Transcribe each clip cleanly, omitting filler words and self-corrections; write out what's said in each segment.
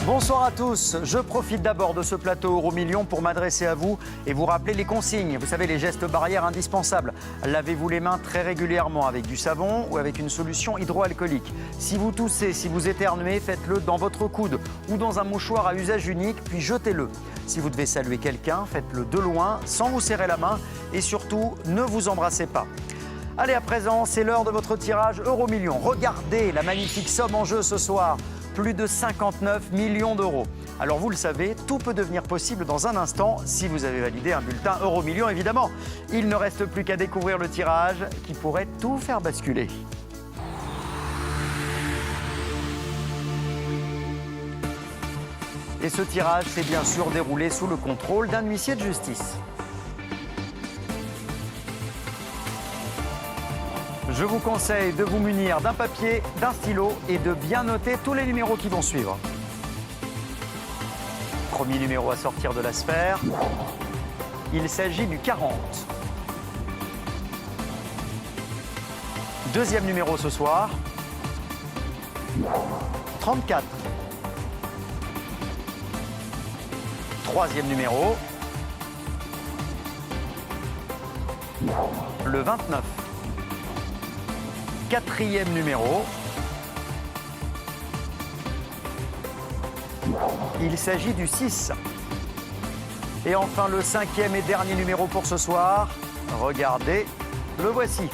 Bonsoir à tous. Je profite d'abord de ce plateau Euromillions pour m'adresser à vous et vous rappeler les consignes. Vous savez, les gestes barrières indispensables. Lavez-vous les mains très régulièrement avec du savon ou avec une solution hydroalcoolique. Si vous toussez, si vous éternuez, faites-le dans votre coude ou dans un mouchoir à usage unique, puis jetez-le. Si vous devez saluer quelqu'un, faites-le de loin, sans vous serrer la main et surtout, ne vous embrassez pas. Allez, à présent, c'est l'heure de votre tirage Euromillions. Regardez la magnifique somme en jeu ce soir. Plus de 59 millions d'euros. Alors vous le savez, tout peut devenir possible dans un instant si vous avez validé un bulletin Euromillions, évidemment. Il ne reste plus qu'à découvrir le tirage qui pourrait tout faire basculer. Et ce tirage s'est bien sûr déroulé sous le contrôle d'un huissier de justice. Je vous conseille de vous munir d'un papier, d'un stylo et de bien noter tous les numéros qui vont suivre. Premier numéro à sortir de la sphère, il s'agit du 40. Deuxième numéro ce soir, 34. Troisième numéro, le 29. Quatrième numéro, il s'agit du 6. Et enfin le cinquième et dernier numéro pour ce soir, regardez, le voici.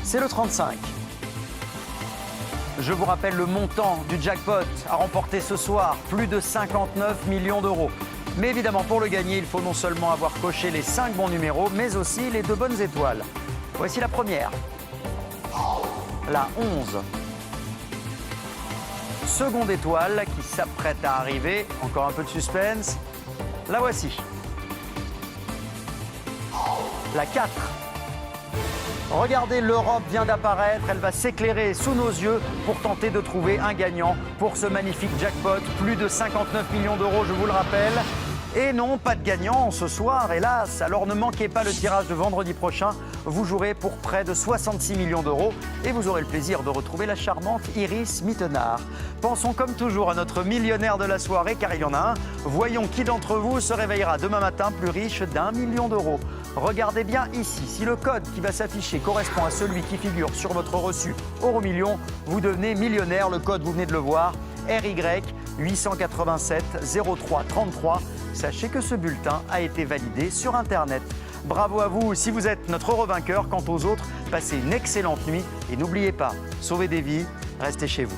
C'est le 35. Je vous rappelle le montant du jackpot à remporter ce soir, plus de 59 millions d'euros. Mais évidemment, pour le gagner, il faut non seulement avoir coché les 5 bons numéros, mais aussi les 2 bonnes étoiles. Voici la première, la 11. Seconde étoile qui s'apprête à arriver, encore un peu de suspense, la voici. La 4. Regardez, l'Europe vient d'apparaître, elle va s'éclairer sous nos yeux pour tenter de trouver un gagnant pour ce magnifique jackpot, plus de 59 millions d'euros, je vous le rappelle. Et non, pas de gagnant ce soir, hélas. Alors ne manquez pas le tirage de vendredi prochain. Vous jouerez pour près de 66 millions d'euros et vous aurez le plaisir de retrouver la charmante Iris Mittenard. Pensons comme toujours à notre millionnaire de la soirée, car il y en a un. Voyons qui d'entre vous se réveillera demain matin plus riche d'1 million d'euros. Regardez bien ici, si le code qui va s'afficher correspond à celui qui figure sur votre reçu Euromillions, vous devenez millionnaire. Le code, vous venez de le voir, RY 887 03 33. Sachez que ce bulletin a été validé sur Internet. Bravo à vous si vous êtes notre heureux vainqueur. Quant aux autres, passez une excellente nuit et n'oubliez pas, sauvez des vies, restez chez vous.